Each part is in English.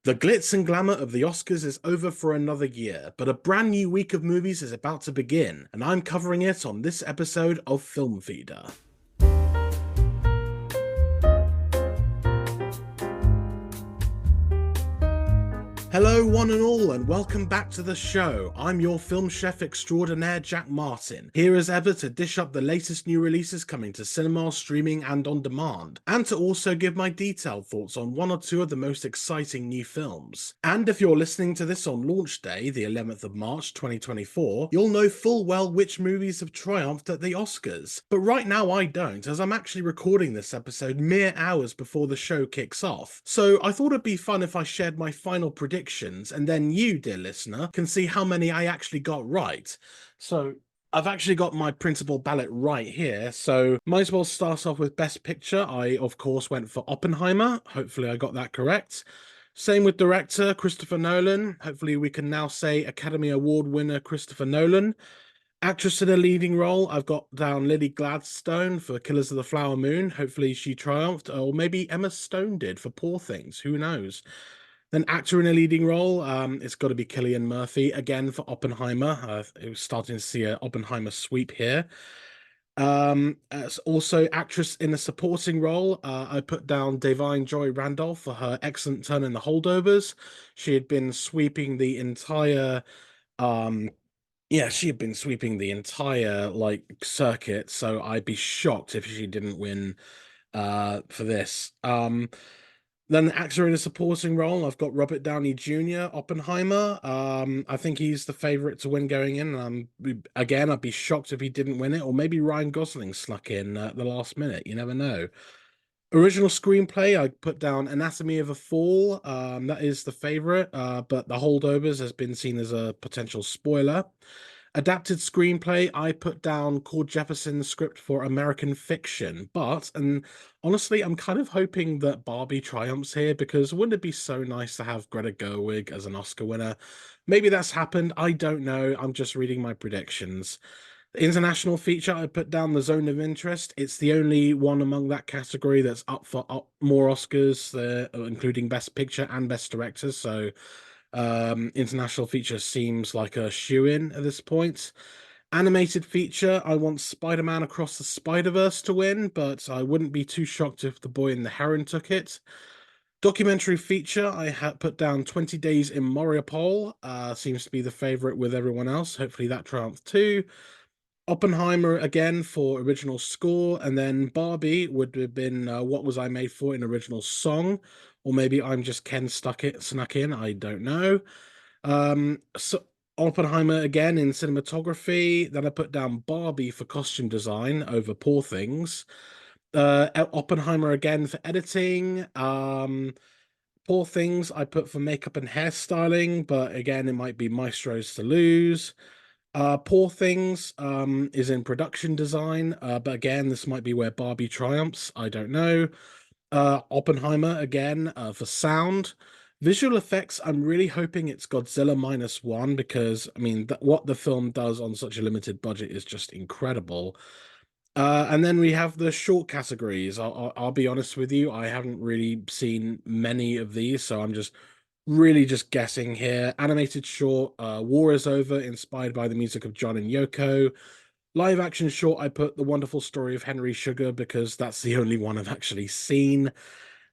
The glitz and glamour of the Oscars is over for another year, but a brand new week of movies is about to begin, and I'm covering it on this episode of Film Feeder. Hello, one and all, and welcome back to the show. I'm your film chef extraordinaire, Jack Martin, here as ever to dish up the latest new releases coming to cinema, streaming, and on demand, and to also give my detailed thoughts on one or two of the most exciting new films. And if you're listening to this on launch day, the 11th of March 2024, you'll know full well which movies have triumphed at the Oscars. But right now I don't, as I'm actually recording this episode mere hours before the show kicks off. So I thought it'd be fun if I shared my final predictions, and then you, dear listener, can see how many I actually got right. So I've actually got my principal ballot right here, so might as well start off with Best Picture. I, of course, went for Oppenheimer. Hopefully I got that correct. Same with director, Christopher Nolan. Hopefully we can now say Academy Award winner Christopher Nolan. Actress in a leading role, I've got down Lily Gladstone for Killers of the Flower Moon. Hopefully she triumphed, or maybe Emma Stone did for Poor Things. Who knows? Then actor in a leading role, it's got to be Cillian Murphy again for Oppenheimer. It was starting to see an Oppenheimer sweep here. As also actress in a supporting role, I put down Da'Vine Joy Randolph for her excellent turn in The Holdovers. She had been sweeping the entire, she had been sweeping the entire like circuit. So I'd be shocked if she didn't win for this. Then actor in a supporting role, I've got Robert Downey Jr., Oppenheimer. I think he's the favorite to win going in. Again, I'd be shocked if he didn't win it, or maybe Ryan Gosling snuck in at the last minute. You never know. Original screenplay, I put down Anatomy of a Fall. That is the favorite, but The Holdovers has been seen as a potential spoiler. Adapted screenplay, I put down Cord Jefferson's script for American Fiction, and honestly, I'm kind of hoping that Barbie triumphs here, because wouldn't it be so nice to have Greta Gerwig as an Oscar winner? Maybe that's happened, I don't know, I'm just reading my predictions. The international feature, I put down The Zone of Interest. It's the only one among that category that's up for more Oscars, including Best Picture and Best Director, so international feature seems like a shoe-in at this point. Animated feature, I want Spider-Man Across the Spider-Verse to win, but I wouldn't be too shocked if The Boy and the Heron took it. Documentary feature, I had put down 20 Days in Mariupol. Seems to be the favorite with everyone else. Hopefully that triumphed too. Oppenheimer again for original score, and then Barbie would have been What Was I Made For in original song, or maybe I'm just Ken snuck in, I don't know. So Oppenheimer again in cinematography. Then I put down Barbie for costume design over Poor Things. Oppenheimer again for editing. Poor Things I put for makeup and hairstyling, but again it might be Maestro's to lose. Poor Things is in production design, but again, this might be where Barbie triumphs. I don't know. Oppenheimer again for sound. Visual effects, I'm really hoping it's Godzilla -1, because, I mean, what the film does on such a limited budget is just incredible. And then we have the short categories. I'll be honest with you, I haven't really seen many of these, so I'm just really just guessing here. Animated short, War is Over, inspired by the music of John and Yoko. Live action short, I put The Wonderful Story of Henry Sugar, because that's the only one I've actually seen.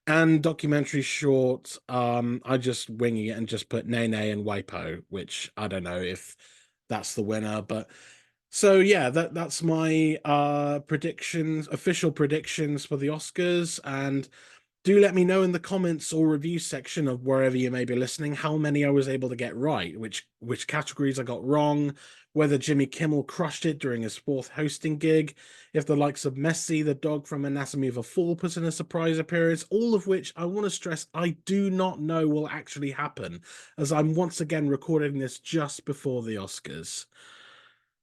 And documentary short, I just winging it and just put Nene and Waipo, which I don't know if that's the winner, but so yeah, that's my predictions, official predictions for the Oscars. And do let me know in the comments or review section of wherever you may be listening how many I was able to get right, which categories I got wrong, whether Jimmy Kimmel crushed it during his fourth hosting gig, if the likes of Messi, the dog from Anatomy of a Fall, put in a surprise appearance, all of which I want to stress I do not know will actually happen, as I'm once again recording this just before the Oscars.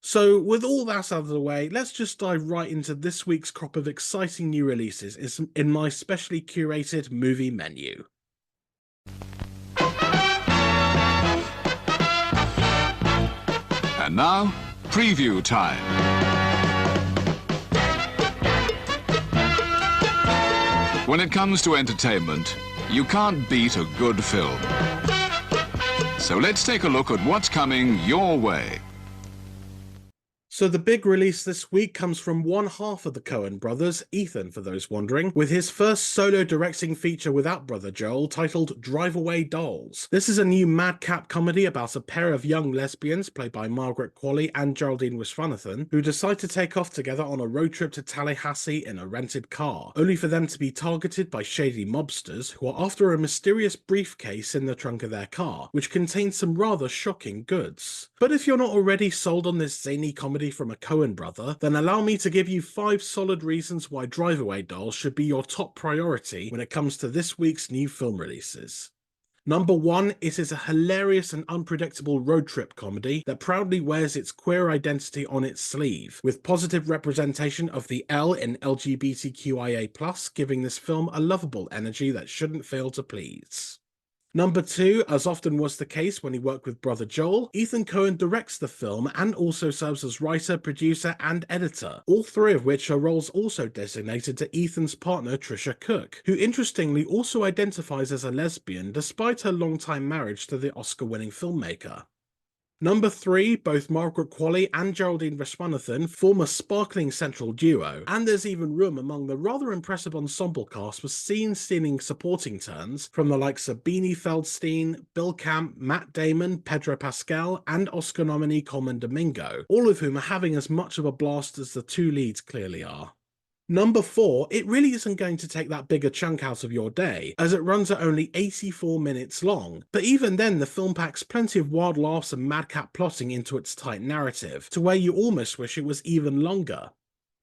So with all that out of the way, let's just dive right into this week's crop of exciting new releases in my specially curated movie menu. And now, preview time. When it comes to entertainment, You can't beat a good film. So let's take a look at what's coming your way. So the big release this week comes from one half of the Coen brothers, Ethan for those wondering, with his first solo directing feature without brother Joel titled Drive Away Dolls. This is a new madcap comedy about a pair of young lesbians played by Margaret Qualley and Geraldine Wiswanathan who decide to take off together on a road trip to Tallahassee in a rented car, only for them to be targeted by shady mobsters who are after a mysterious briefcase in the trunk of their car, which contains some rather shocking goods. But if you're not already sold on this zany comedy from a Coen brother, then allow me to give you 5 solid reasons why Drive Away Dolls should be your top priority when it comes to this week's new film releases. Number 1, it is a hilarious and unpredictable road trip comedy that proudly wears its queer identity on its sleeve, with positive representation of the L in LGBTQIA+, giving this film a lovable energy that shouldn't fail to please. Number 2, as often was the case when he worked with brother Joel, Ethan Coen directs the film and also serves as writer, producer, and editor, all 3 of which are roles also designated to Ethan's partner Trisha Cook, who interestingly also identifies as a lesbian despite her long-time marriage to the Oscar-winning filmmaker. Number 3, both Margaret Qualley and Geraldine Wiswanathan form a sparkling central duo, and there's even room among the rather impressive ensemble cast for scene-stealing supporting turns from the likes of Beanie Feldstein, Bill Camp, Matt Damon, Pedro Pascal, and Oscar nominee Colman Domingo, all of whom are having as much of a blast as the 2 leads clearly are. Number 4, it really isn't going to take that big a chunk out of your day, as it runs at only 84 minutes long, but even then the film packs plenty of wild laughs and madcap plotting into its tight narrative, to where you almost wish it was even longer.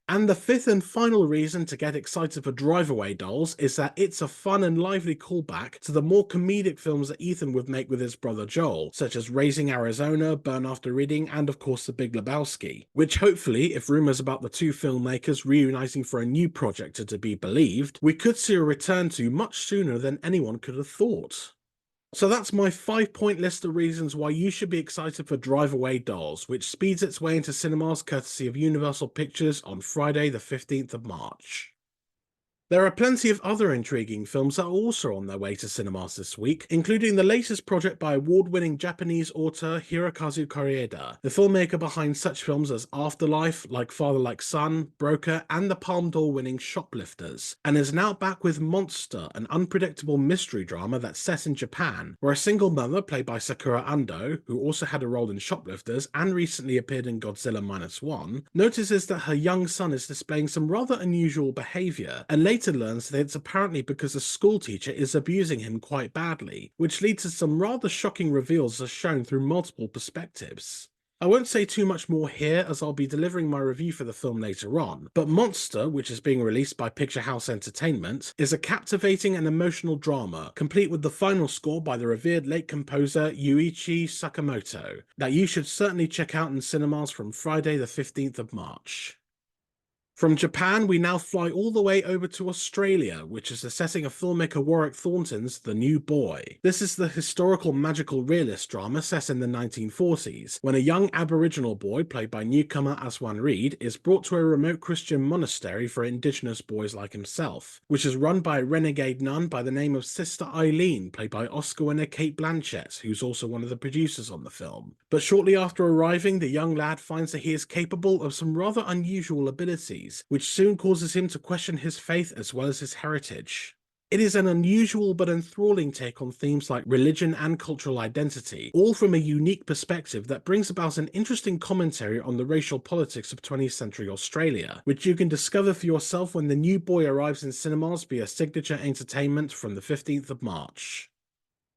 And the 5th and final reason to get excited for Drive Away Dolls is that it's a fun and lively callback to the more comedic films that Ethan would make with his brother Joel, such as Raising Arizona, Burn After Reading, and of course The Big Lebowski, which hopefully, if rumours about the 2 filmmakers reuniting for a new project are to be believed, we could see a return to much sooner than anyone could have thought. So that's my 5-point list of reasons why you should be excited for Drive Away Dolls, which speeds its way into cinemas courtesy of Universal Pictures on Friday the 15th of March. There are plenty of other intriguing films that are also on their way to cinemas this week, including the latest project by award-winning Japanese author Hirokazu Kore-eda, the filmmaker behind such films as Afterlife, Like Father Like Son, Broker, and the Palme d'Or-winning Shoplifters, and is now back with Monster, an unpredictable mystery drama that's set in Japan, where a single mother played by Sakura Ando, who also had a role in Shoplifters and recently appeared in Godzilla -1, notices that her young son is displaying some rather unusual behaviour, and later learns that it's apparently because a schoolteacher is abusing him quite badly, which leads to some rather shocking reveals as shown through multiple perspectives. I won't say too much more here as I'll be delivering my review for the film later on, but Monster, which is being released by Picture House Entertainment, is a captivating and emotional drama, complete with the final score by the revered late composer Yuichi Sakamoto, that you should certainly check out in cinemas from Friday the 15th of March. From Japan, we now fly all the way over to Australia, which is the setting of filmmaker Warwick Thornton's The New Boy. This is the historical magical realist drama set in the 1940s, when a young Aboriginal boy, played by newcomer Aswan Reid, is brought to a remote Christian monastery for Indigenous boys like himself, which is run by a renegade nun by the name of Sister Eileen, played by Oscar winner Cate Blanchett, who's also one of the producers on the film. But shortly after arriving, the young lad finds that he is capable of some rather unusual abilities, which soon causes him to question his faith as well as his heritage. It is an unusual but enthralling take on themes like religion and cultural identity, all from a unique perspective that brings about an interesting commentary on the racial politics of 20th century Australia, which you can discover for yourself when The New Boy arrives in cinemas via Signature Entertainment from the 15th of March.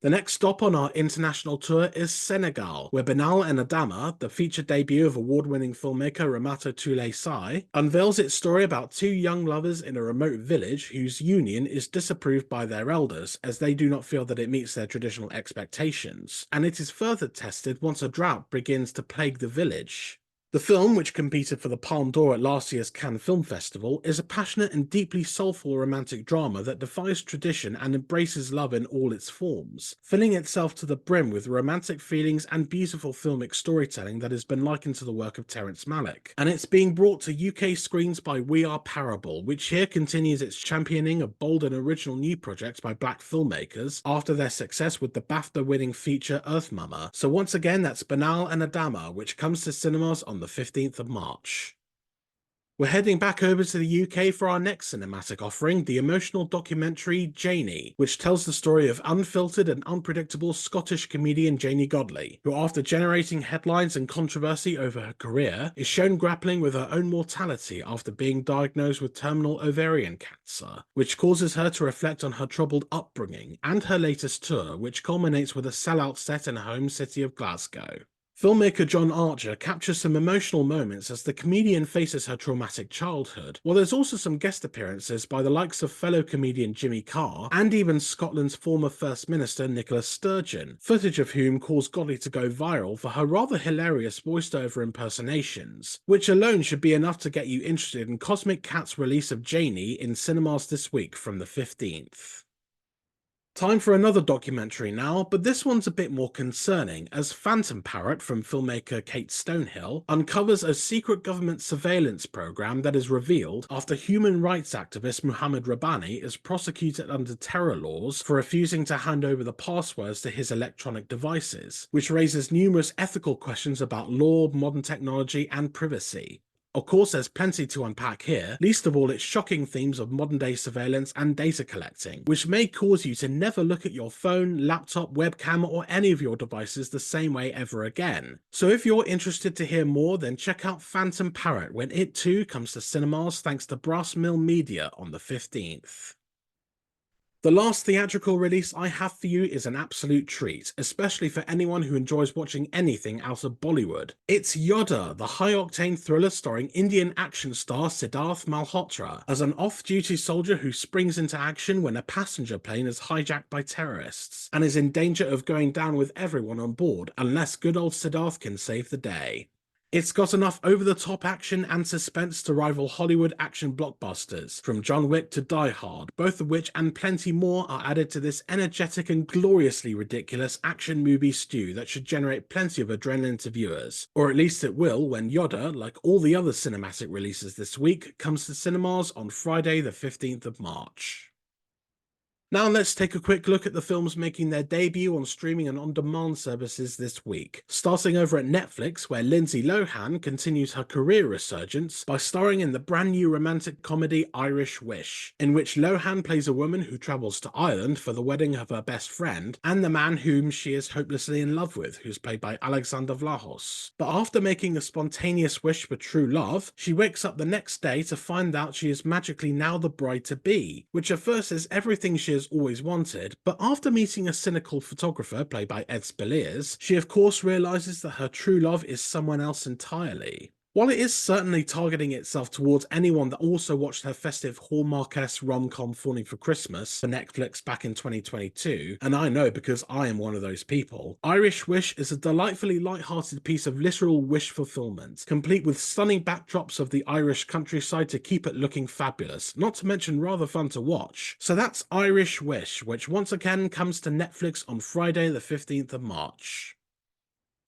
The next stop on our international tour is Senegal, where Benal and Adama, the feature debut of award-winning filmmaker Ramato Toulé Sai, unveils its story about 2 young lovers in a remote village whose union is disapproved by their elders as they do not feel that it meets their traditional expectations, and it is further tested once a drought begins to plague the village. The film, which competed for the Palme d'Or at last year's Cannes Film Festival, is a passionate and deeply soulful romantic drama that defies tradition and embraces love in all its forms, filling itself to the brim with romantic feelings and beautiful filmic storytelling that has been likened to the work of Terrence Malick. And it's being brought to UK screens by We Are Parable, which here continues its championing of bold and original new projects by black filmmakers after their success with the BAFTA-winning feature Earth Mama. So once again, that's Banal and Adama, which comes to cinemas on the 15th of March. We're heading back over to the UK for our next cinematic offering, the emotional documentary Janie, which tells the story of unfiltered and unpredictable Scottish comedian Janie Godley, who after generating headlines and controversy over her career, is shown grappling with her own mortality after being diagnosed with terminal ovarian cancer, which causes her to reflect on her troubled upbringing, and her latest tour, which culminates with a sellout set in her home city of Glasgow. Filmmaker John Archer captures some emotional moments as the comedian faces her traumatic childhood, while there's also some guest appearances by the likes of fellow comedian Jimmy Carr and even Scotland's former First Minister Nicola Sturgeon, footage of whom caused Godley to go viral for her rather hilarious voiced-over impersonations, which alone should be enough to get you interested in Cosmic Cat's release of Janie in cinemas this week from the 15th. Time for another documentary now, but this one's a bit more concerning, as Phantom Parrot from filmmaker Kate Stonehill uncovers a secret government surveillance program that is revealed after human rights activist Muhammad Rabbani is prosecuted under terror laws for refusing to hand over the passwords to his electronic devices, which raises numerous ethical questions about law, modern technology, and privacy. Of course, there's plenty to unpack here, least of all its shocking themes of modern-day surveillance and data collecting, which may cause you to never look at your phone, laptop, webcam, or any of your devices the same way ever again. So if you're interested to hear more, then check out Phantom Parrot when it too comes to cinemas thanks to Brass Mill Media on the 15th. The last theatrical release I have for you is an absolute treat, especially for anyone who enjoys watching anything out of Bollywood. It's Yodha, the high-octane thriller starring Indian action star Siddharth Malhotra as an off-duty soldier who springs into action when a passenger plane is hijacked by terrorists, and is in danger of going down with everyone on board unless good old Siddharth can save the day. It's got enough over-the-top action and suspense to rival Hollywood action blockbusters, from John Wick to Die Hard, both of which and plenty more are added to this energetic and gloriously ridiculous action movie stew that should generate plenty of adrenaline to viewers. Or at least it will when Yodha, like all the other cinematic releases this week, comes to cinemas on Friday the 15th of March. Now let's take a quick look at the films making their debut on streaming and on-demand services this week. Starting over at Netflix, where Lindsay Lohan continues her career resurgence by starring in the brand new romantic comedy Irish Wish, in which Lohan plays a woman who travels to Ireland for the wedding of her best friend, and the man whom she is hopelessly in love with, who's played by Alexander Vlahos. But after making a spontaneous wish for true love, she wakes up the next day to find out she is magically now the bride-to-be, which at first is everything she has always wanted, but after meeting a cynical photographer played by Ed Speleers, she of course realizes that her true love is someone else entirely. While it is certainly targeting itself towards anyone that also watched her festive Hallmark-esque rom-com Falling for Christmas for Netflix back in 2022, and I know because I am one of those people, Irish Wish is a delightfully light-hearted piece of literal wish fulfillment, complete with stunning backdrops of the Irish countryside to keep it looking fabulous, not to mention rather fun to watch. So that's Irish Wish, which once again comes to Netflix on Friday the 15th of March.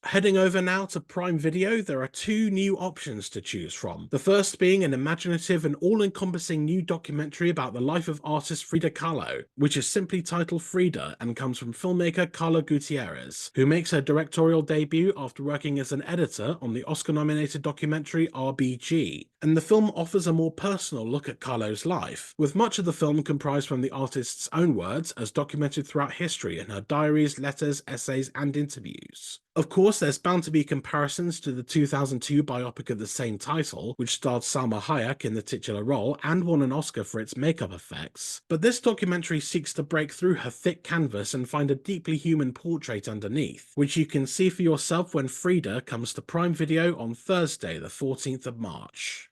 Heading over now to Prime Video, there are two new options to choose from. The first being an imaginative and all-encompassing new documentary about the life of artist Frida Kahlo, which is simply titled Frida and comes from filmmaker Carla Gutierrez, who makes her directorial debut after working as an editor on the Oscar-nominated documentary RBG. And the film offers a more personal look at Kahlo's life, with much of the film comprised from the artist's own words as documented throughout history in her diaries, letters, essays, and interviews. Of course, there's bound to be comparisons to the 2002 biopic of the same title, which starred Salma Hayek in the titular role and won an Oscar for its makeup effects, but this documentary seeks to break through her thick canvas and find a deeply human portrait underneath, which you can see for yourself when Frida comes to Prime Video on Thursday the 14th of March.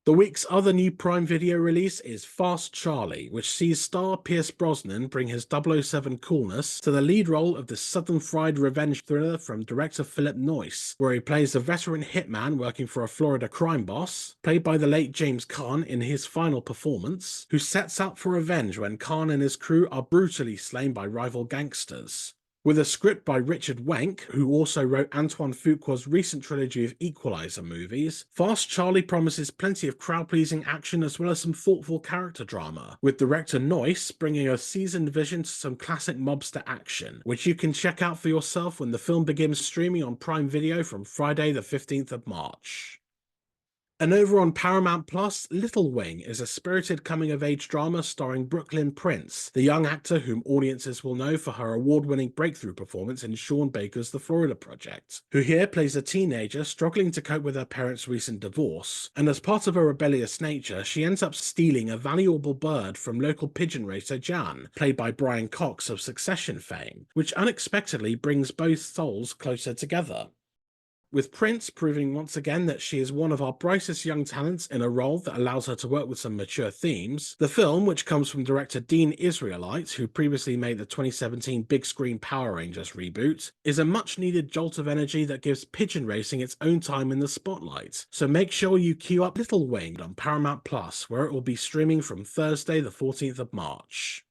The week's other new Prime Video release is Fast Charlie, which sees star Pierce Brosnan bring his 007 coolness to the lead role of the Southern Fried revenge thriller from director Philip Noyce, where he plays a veteran hitman working for a Florida crime boss, played by the late James Caan in his final performance, who sets out for revenge when Caan and his crew are brutally slain by rival gangsters. With a script by Richard Wenk, who also wrote Antoine Fuqua's recent trilogy of Equalizer movies, Fast Charlie promises plenty of crowd-pleasing action as well as some thoughtful character drama, with director Noyce bringing a seasoned vision to some classic mobster action, which you can check out for yourself when the film begins streaming on Prime Video from Friday the 15th of March. And over on Paramount Plus, Little Wing is a spirited coming-of-age drama starring Brooklyn Prince, the young actor whom audiences will know for her award-winning breakthrough performance in Sean Baker's The Florida Project, who here plays a teenager struggling to cope with her parents' recent divorce, and as part of her rebellious nature, she ends up stealing a valuable bird from local pigeon racer Jan, played by Brian Cox of Succession fame, which unexpectedly brings both souls closer together. With Prince proving once again that she is one of our brightest young talents in a role that allows her to work with some mature themes, the film, which comes from director Dean Israelite, who previously made the 2017 big screen Power Rangers reboot, is a much needed jolt of energy that gives pigeon racing its own time in the spotlight. So make sure you queue up Little Wing on Paramount Plus, where it will be streaming from Thursday the 14th of March.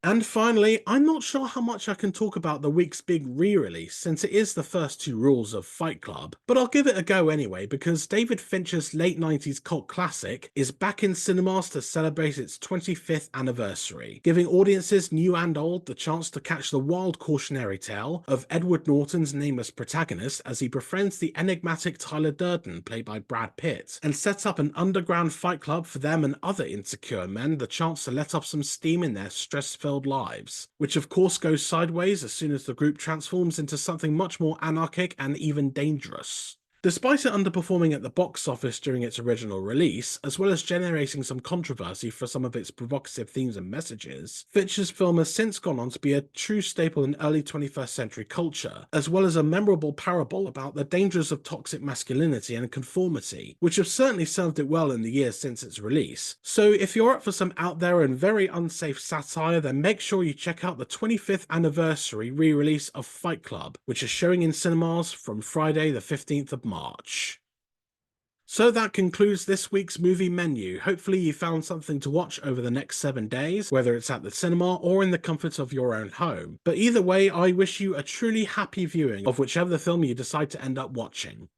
And finally, I'm not sure how much I can talk about the week's big re-release since it is the first two rules of Fight Club, but I'll give it a go anyway because David Fincher's late 90s cult classic is back in cinemas to celebrate its 25th anniversary, giving audiences new and old the chance to catch the wild cautionary tale of Edward Norton's nameless protagonist as he befriends the enigmatic Tyler Durden, played by Brad Pitt, and sets up an underground fight club for them and other insecure men the chance to let off some steam in their stress-filled lives, which of course goes sideways as soon as the group transforms into something much more anarchic and even dangerous. Despite it underperforming at the box office during its original release, as well as generating some controversy for some of its provocative themes and messages, Fincher's film has since gone on to be a true staple in early 21st century culture, as well as a memorable parable about the dangers of toxic masculinity and conformity, which have certainly served it well in the years since its release. So if you're up for some out there and very unsafe satire, then make sure you check out the 25th anniversary re-release of Fight Club, which is showing in cinemas from Friday the 15th of March. So that concludes this week's movie menu. Hopefully you found something to watch over the next 7 days, whether it's at the cinema or in the comfort of your own home. But either way, I wish you a truly happy viewing of whichever film you decide to end up watching.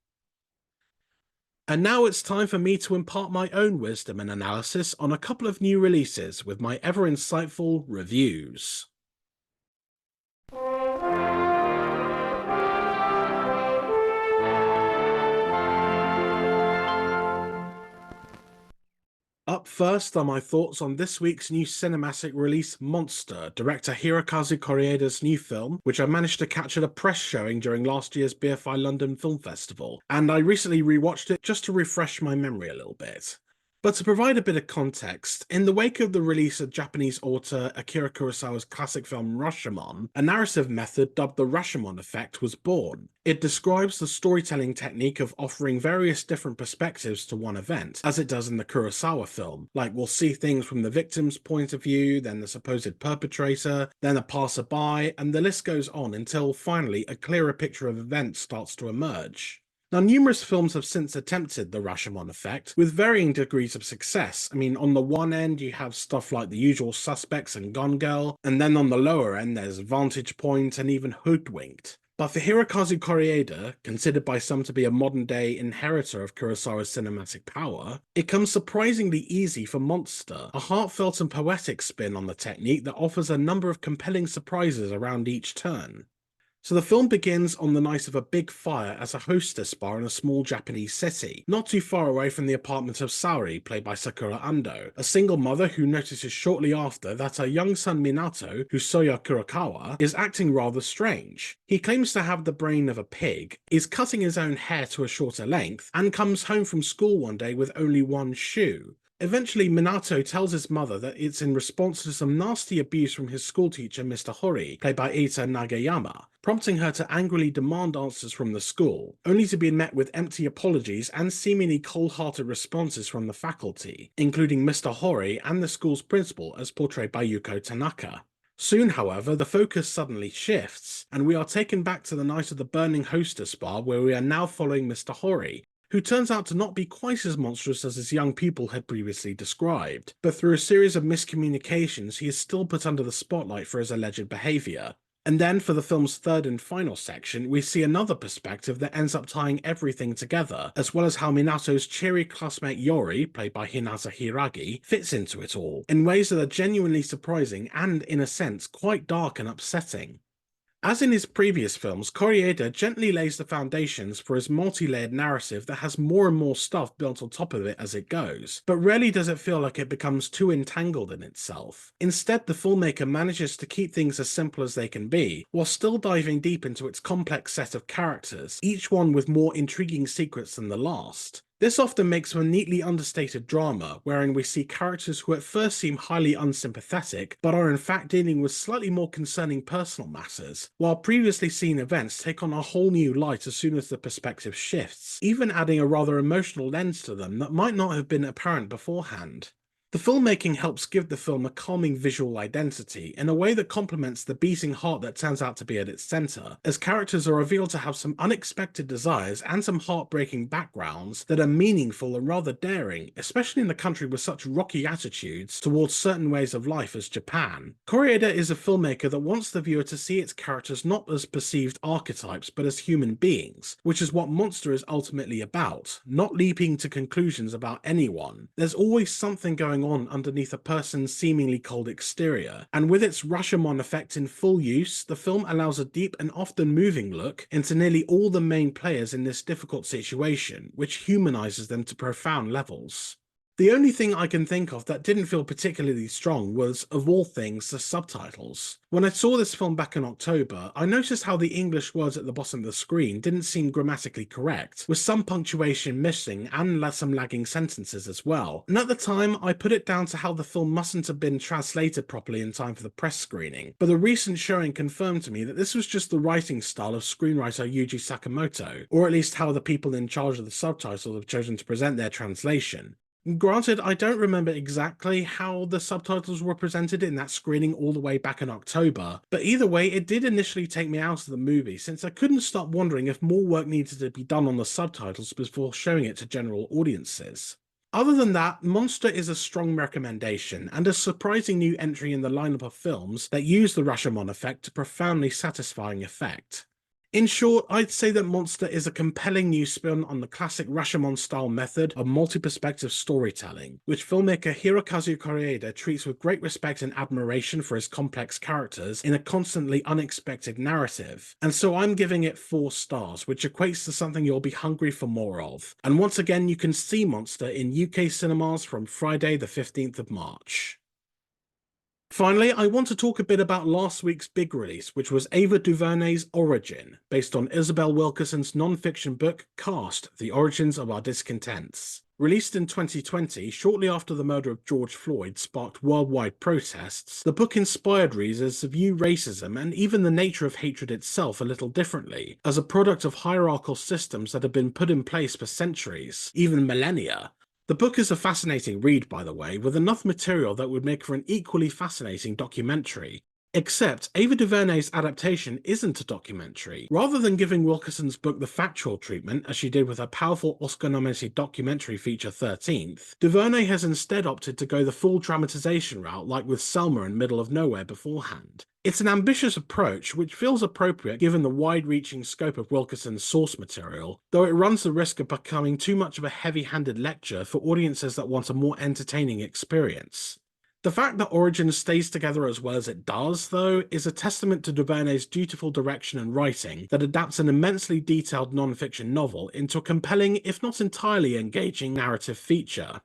And now it's time for me to impart my own wisdom and analysis on a couple of new releases with my ever insightful reviews. Up first are my thoughts on this week's new cinematic release Monster, director Hirokazu Kore-eda's new film, which I managed to catch at a press showing during last year's BFI London Film Festival, and I recently rewatched it just to refresh my memory a little bit. But to provide a bit of context, in the wake of the release of Japanese author Akira Kurosawa's classic film Rashomon, a narrative method dubbed the Rashomon effect was born. It describes the storytelling technique of offering various different perspectives to one event, as it does in the Kurosawa film. Like, we'll see things from the victim's point of view, then the supposed perpetrator, then a passerby, and the list goes on until finally a clearer picture of events starts to emerge. Now, numerous films have since attempted the Rashomon effect, with varying degrees of success. I mean, on the one end, you have stuff like The Usual Suspects and Gone Girl, and then on the lower end, there's Vantage Point and even Hoodwinked. But for Hirokazu Kore-eda, considered by some to be a modern-day inheritor of Kurosawa's cinematic power, it comes surprisingly easy for Monster, a heartfelt and poetic spin on the technique that offers a number of compelling surprises around each turn. So the film begins on the night of a big fire at a hostess bar in a small Japanese city, not too far away from the apartment of Saori, played by Sakura Ando, a single mother who notices shortly after that her young son Minato, who's Soya Kurokawa, is acting rather strange. He claims to have the brain of a pig, is cutting his own hair to a shorter length, and comes home from school one day with only one shoe. Eventually, Minato tells his mother that it's in response to some nasty abuse from his schoolteacher, Mr. Hori, played by Ita Nagayama, prompting her to angrily demand answers from the school, only to be met with empty apologies and seemingly cold-hearted responses from the faculty, including Mr. Hori and the school's principal as portrayed by Yuko Tanaka. Soon, however, the focus suddenly shifts, and we are taken back to the night of the burning hostess bar where we are now following Mr. Hori, who turns out to not be quite as monstrous as his young pupil had previously described, but through a series of miscommunications he is still put under the spotlight for his alleged behaviour. And then, for the film's third and final section, we see another perspective that ends up tying everything together, as well as how Minato's cheery classmate Yori, played by Hinata Hiragi, fits into it all, in ways that are genuinely surprising and, in a sense, quite dark and upsetting. As in his previous films, Kore-eda gently lays the foundations for his multi-layered narrative that has more and more stuff built on top of it as it goes, but rarely does it feel like it becomes too entangled in itself. Instead, the filmmaker manages to keep things as simple as they can be, while still diving deep into its complex set of characters, each one with more intriguing secrets than the last. This often makes for a neatly understated drama, wherein we see characters who at first seem highly unsympathetic, but are in fact dealing with slightly more concerning personal matters, while previously seen events take on a whole new light as soon as the perspective shifts, even adding a rather emotional lens to them that might not have been apparent beforehand. The filmmaking helps give the film a calming visual identity in a way that complements the beating heart that turns out to be at its centre, as characters are revealed to have some unexpected desires and some heartbreaking backgrounds that are meaningful and rather daring, especially in a country with such rocky attitudes towards certain ways of life as Japan. Kore-eda is a filmmaker that wants the viewer to see its characters not as perceived archetypes but as human beings, which is what Monster is ultimately about, not leaping to conclusions about anyone. There's always something going on underneath a person's seemingly cold exterior, and with its Rashomon effect in full use, the film allows a deep and often moving look into nearly all the main players in this difficult situation, which humanizes them to profound levels. The only thing I can think of that didn't feel particularly strong was, of all things, the subtitles. When I saw this film back in October, I noticed how the English words at the bottom of the screen didn't seem grammatically correct, with some punctuation missing and some lagging sentences as well. And at the time, I put it down to how the film mustn't have been translated properly in time for the press screening, but a recent showing confirmed to me that this was just the writing style of screenwriter Yuji Sakamoto, or at least how the people in charge of the subtitles have chosen to present their translation. Granted, I don't remember exactly how the subtitles were presented in that screening all the way back in October, but either way, it did initially take me out of the movie, since I couldn't stop wondering if more work needed to be done on the subtitles before showing it to general audiences. Other than that, Monster is a strong recommendation, and a surprising new entry in the lineup of films that use the Rashomon effect to profoundly satisfying effect. In short, I'd say that Monster is a compelling new spin on the classic Rashomon-style method of multi-perspective storytelling, which filmmaker Hirokazu Kore-eda treats with great respect and admiration for his complex characters in a constantly unexpected narrative. And so I'm giving it 4 stars, which equates to something you'll be hungry for more of. And once again, you can see Monster in UK cinemas from Friday the 15th of March. Finally, I want to talk a bit about last week's big release, which was Ava DuVernay's Origin, based on Isabel Wilkerson's non-fiction book Caste: The Origins of Our Discontents. Released in 2020, shortly after the murder of George Floyd sparked worldwide protests, the book inspired readers to view racism and even the nature of hatred itself a little differently, as a product of hierarchical systems that have been put in place for centuries, even millennia. The book is a fascinating read, by the way, with enough material that would make for an equally fascinating documentary. Except, Ava DuVernay's adaptation isn't a documentary. Rather than giving Wilkerson's book the factual treatment, as she did with her powerful Oscar-nominated documentary feature 13th, DuVernay has instead opted to go the full dramatization route like with Selma and Middle of Nowhere beforehand. It's an ambitious approach which feels appropriate given the wide-reaching scope of Wilkerson's source material, though it runs the risk of becoming too much of a heavy-handed lecture for audiences that want a more entertaining experience. The fact that Origin stays together as well as it does, though, is a testament to DuVernay's dutiful direction and writing that adapts an immensely detailed non-fiction novel into a compelling, if not entirely engaging, narrative feature.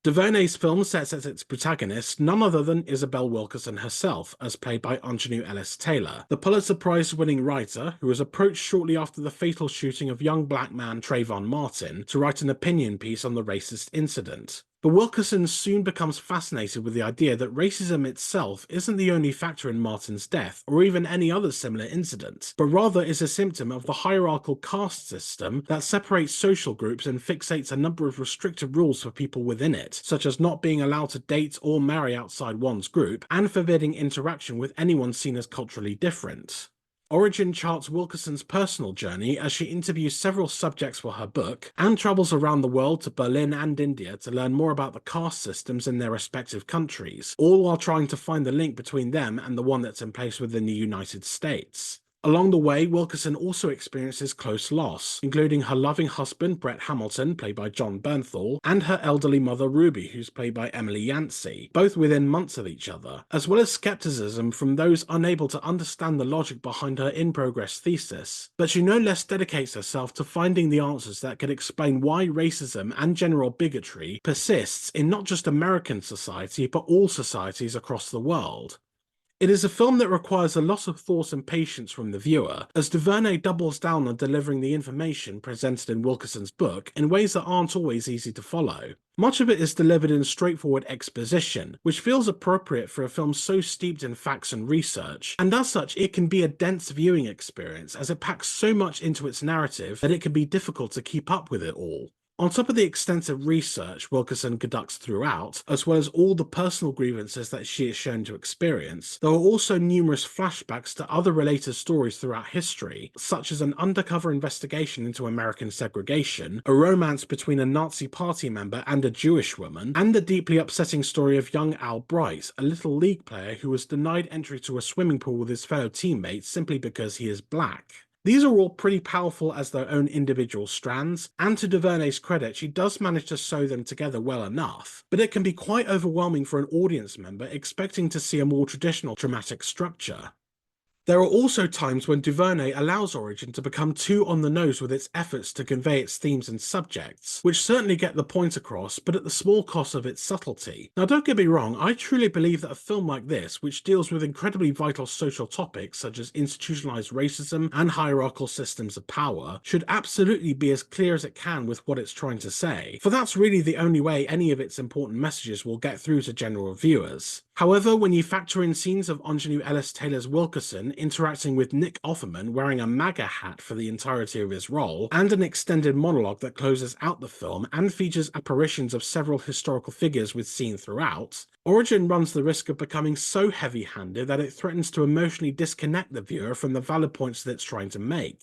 DuVernay's film sets as its protagonist none other than Isabel Wilkerson herself, as played by Anjanou Ellis-Taylor, the Pulitzer Prize-winning writer who was approached shortly after the fatal shooting of young black man Trayvon Martin to write an opinion piece on the racist incident. But Wilkerson soon becomes fascinated with the idea that racism itself isn't the only factor in Martin's death, or even any other similar incident, but rather is a symptom of the hierarchical caste system that separates social groups and fixates a number of restrictive rules for people within it, such as not being allowed to date or marry outside one's group, and forbidding interaction with anyone seen as culturally different. Origin charts Wilkerson's personal journey as she interviews several subjects for her book and travels around the world to Berlin and India to learn more about the caste systems in their respective countries, all while trying to find the link between them and the one that's in place within the United States. Along the way, Wilkerson also experiences close loss, including her loving husband, Brett Hamilton, played by John Bernthal, and her elderly mother, Ruby, who's played by Emily Yancey, both within months of each other, as well as skepticism from those unable to understand the logic behind her in-progress thesis. But she no less dedicates herself to finding the answers that could explain why racism and general bigotry persists in not just American society, but all societies across the world. It is a film that requires a lot of thought and patience from the viewer, as DuVernay doubles down on delivering the information presented in Wilkerson's book in ways that aren't always easy to follow. Much of it is delivered in straightforward exposition, which feels appropriate for a film so steeped in facts and research, and as such it can be a dense viewing experience as it packs so much into its narrative that it can be difficult to keep up with it all. On top of the extensive research Wilkerson conducts throughout, as well as all the personal grievances that she is shown to experience, there are also numerous flashbacks to other related stories throughout history, such as an undercover investigation into American segregation, a romance between a Nazi party member and a Jewish woman, and the deeply upsetting story of young Al Bright, a little league player who was denied entry to a swimming pool with his fellow teammates simply because he is black. These are all pretty powerful as their own individual strands, and to DuVernay's credit, she does manage to sew them together well enough, but it can be quite overwhelming for an audience member expecting to see a more traditional dramatic structure. There are also times when DuVernay allows Origin to become too on the nose with its efforts to convey its themes and subjects, which certainly get the point across, but at the small cost of its subtlety. Now don't get me wrong, I truly believe that a film like this, which deals with incredibly vital social topics such as institutionalized racism and hierarchical systems of power, should absolutely be as clear as it can with what it's trying to say, for that's really the only way any of its important messages will get through to general viewers. However, when you factor in scenes of Ingenue Ellis-Taylor's Wilkerson interacting with Nick Offerman wearing a MAGA hat for the entirety of his role, and an extended monologue that closes out the film and features apparitions of several historical figures with seen throughout, Origin runs the risk of becoming so heavy-handed that it threatens to emotionally disconnect the viewer from the valid points that it's trying to make.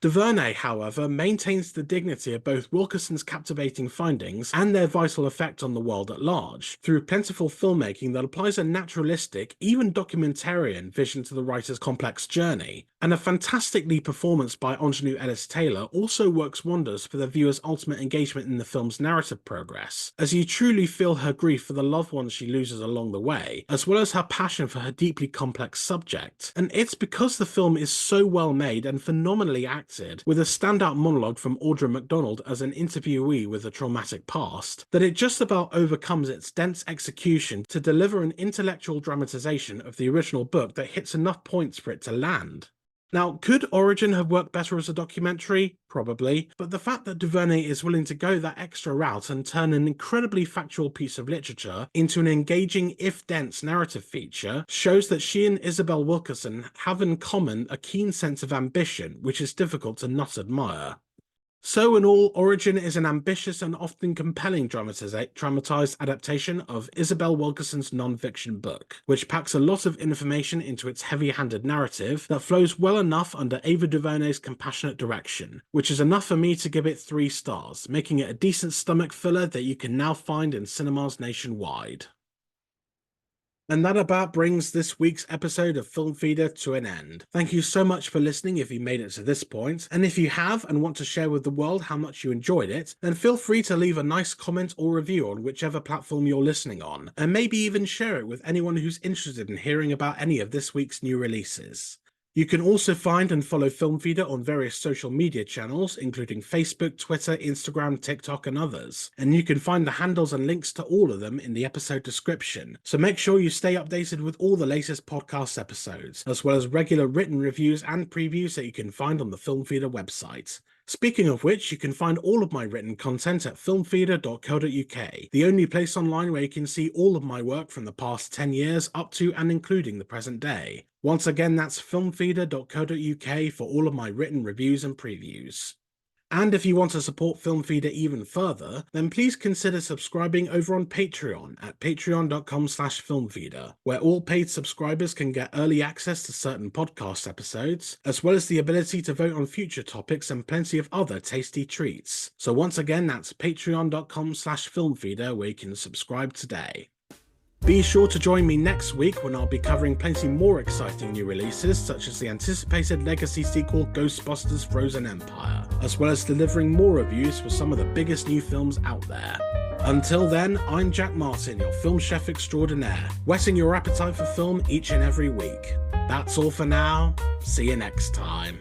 DuVernay, however, maintains the dignity of both Wilkerson's captivating findings and their vital effect on the world at large, through plentiful filmmaking that applies a naturalistic, even documentarian vision to the writer's complex journey. And a fantastic lead performance by Ingenue Ellis-Taylor also works wonders for the viewer's ultimate engagement in the film's narrative progress, as you truly feel her grief for the loved ones she loses along the way, as well as her passion for her deeply complex subject. And it's because the film is so well made and phenomenally acted, with a standout monologue from Audra McDonald as an interviewee with a traumatic past, that it just about overcomes its dense execution to deliver an intellectual dramatization of the original book that hits enough points for it to land. Now, could Origin have worked better as a documentary? Probably, but the fact that DuVernay is willing to go that extra route and turn an incredibly factual piece of literature into an engaging, if dense, narrative feature shows that she and Isabel Wilkerson have in common a keen sense of ambition, which is difficult to not admire. So in all, Origin is an ambitious and often compelling dramatized adaptation of Isabel Wilkerson's non-fiction book, which packs a lot of information into its heavy-handed narrative that flows well enough under Ava DuVernay's compassionate direction, which is enough for me to give it 3 stars, making it a decent stomach filler that you can now find in cinemas nationwide. And that about brings this week's episode of Film Feeder to an end. Thank you so much for listening if you made it to this point, and if you have and want to share with the world how much you enjoyed it, then feel free to leave a nice comment or review on whichever platform you're listening on, and maybe even share it with anyone who's interested in hearing about any of this week's new releases. You can also find and follow Film Feeder on various social media channels, including Facebook, Twitter, Instagram, TikTok, and others. And you can find the handles and links to all of them in the episode description. So make sure you stay updated with all the latest podcast episodes, as well as regular written reviews and previews that you can find on the Film Feeder website. Speaking of which, you can find all of my written content at filmfeeder.co.uk, the only place online where you can see all of my work from the past 10 years up to and including the present day. Once again, that's filmfeeder.co.uk for all of my written reviews and previews. And if you want to support Film Feeder even further, then please consider subscribing over on Patreon at patreon.com/filmfeeder, where all paid subscribers can get early access to certain podcast episodes, as well as the ability to vote on future topics and plenty of other tasty treats. So once again, that's patreon.com/filmfeeder, where you can subscribe today. Be sure to join me next week when I'll be covering plenty more exciting new releases, such as the anticipated legacy sequel Ghostbusters Frozen Empire, as well as delivering more reviews for some of the biggest new films out there. Until then, I'm Jack Martin, your film chef extraordinaire, whetting your appetite for film each and every week. That's all for now. See you next time.